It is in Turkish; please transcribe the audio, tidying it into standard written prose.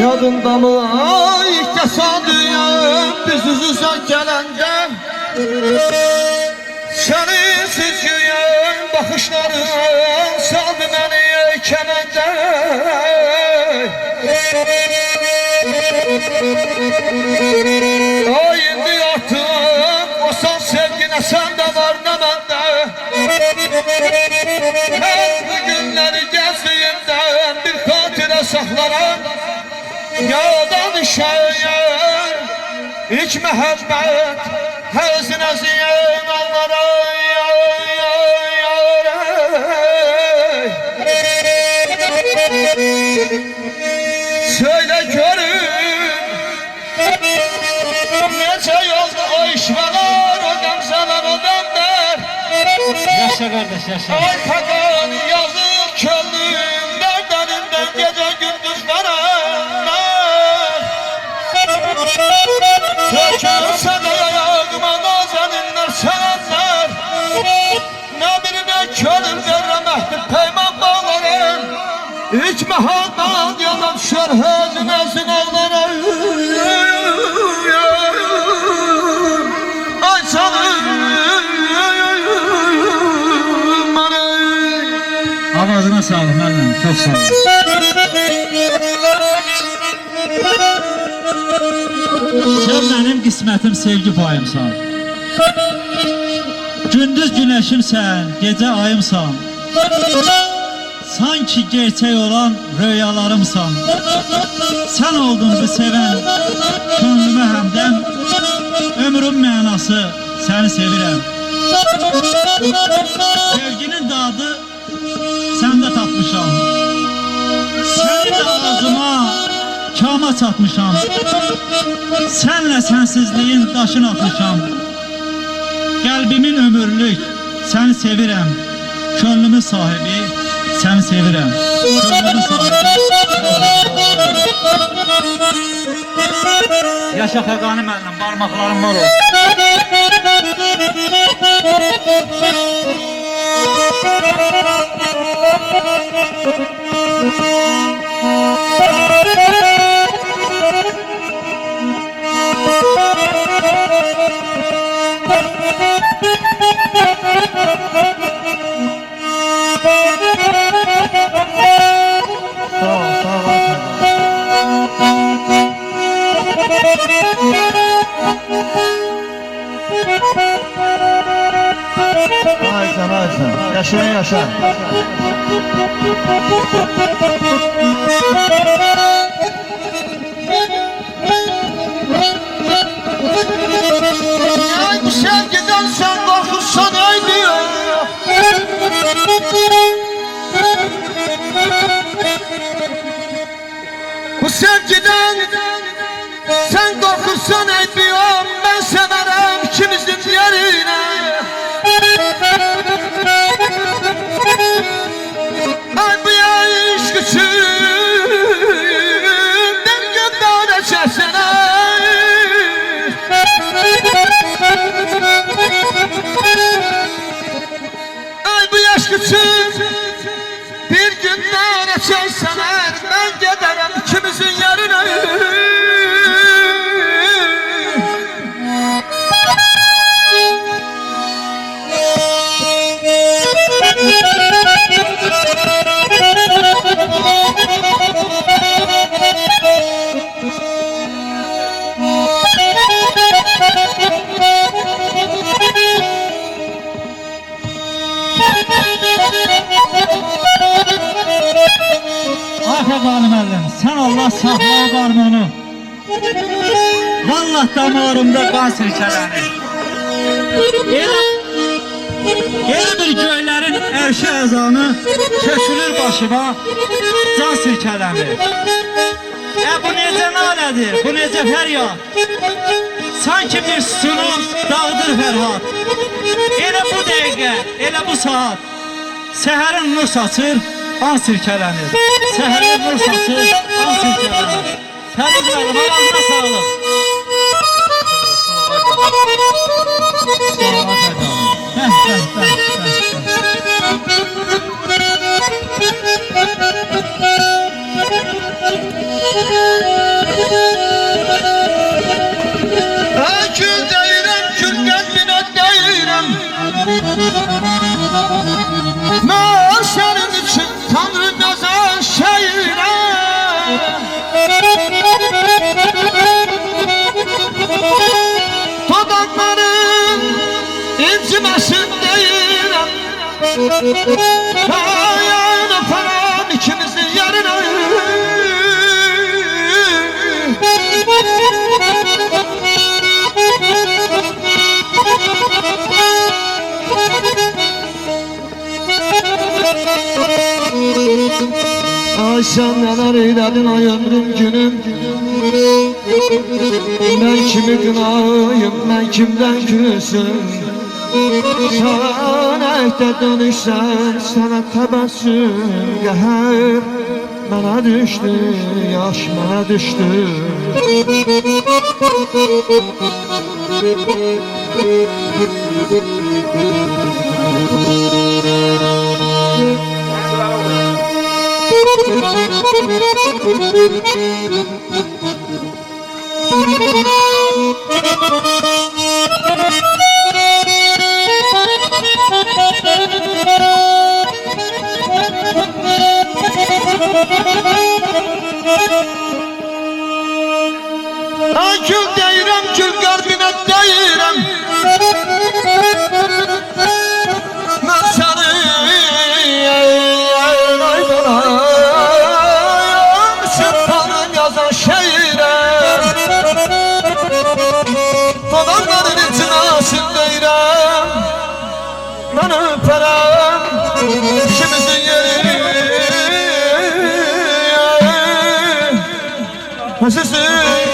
yadında mı ilk tesadüyen biz yüzüze gelende senin süzgüyen bakışların saldı beni kemende. Ay indi artık o son sevgine sende var ne bende. Ben bu günleri gezdiğimden bir hatire saklarım. Yağdan şair ilk mehabbet hezin eziyem onlara söyle görün nece yolda o işveler o gamzeler o demler. Yaşa kardeş yaşa. Ay kakan yazık köllüm derderinden gece gündüz veremler. Sökülse de ayağıma nazeninler sevenler. Ne birine körüm veremehdim peyman bağlarım. İlk mehaldan yalan düşer hezin ağlara. Ay canım Ağzına sağlık müəllim, çok sağ olun. Sen benim qismətim, sevgi payımsan. Gündüz güneşimsən, gece ayımsan. Sanki gerçek olan rüyalarımsan. Sen oldun bu seven, könlüme hemdem. Ömrün mənası, seni sevirəm. Sevginin dadı sende tatmışam. Seni de ağzıma, kama çatmışam. Senle sensizliğin daşını atmışam. Kalbimin ömürlük, seni sevirəm. Könlümün sahibi, seni sevirəm. Könlümün sahibi. Yaşa Fəqani müəllim, parmaklarım var olsun. Ayşen, yaşayın yaşa. Ay bu sevgiden sen korkursan ay diyor. Bu sevgiden sen korkursan ay diyor. Ben severim ikimizin yerine. Ay bu yaş küçüğümden göndereceksin. Ay bu yaş küçük bir gün nereceksen ben giderim ikimizin yerine. Ay Fəqani müəllim, sen Allah saxla qarmonu. Vallahi damarımda qan sirkələnir. Elə bir göylərin ərşi əzanı kökülür başıma, can sirkələnir. Bu necə nalədir, bu necə fəryad. Sanki bir sütunun dağıdır Fərhad. Elə bu dəqiqə, elə bu saat səhərin nur saçır, an sirkələnir. Səhərin nur saçır, an sirkələnir. Fəriz müəllim, ağzına sağlıq. Sağ ol, Ayağını param ikimizin yerine. Ay sen neler eyledin ay ömrüm günüm. Ben kimi kınayım, ben kimden küsüm. Sənəkdə dönüşsən, sənə təbəssüm qəhər. Mənə düşdü, yaş mənə düşdü. Ay gül deyirəm, gül qəlbinə deyirəm. Mən səni aydalayım, sırtlanın yazan şeirəm. Adamların içine aşık deyirəm. Mən öpərəm, ikimizin yeri. Sizin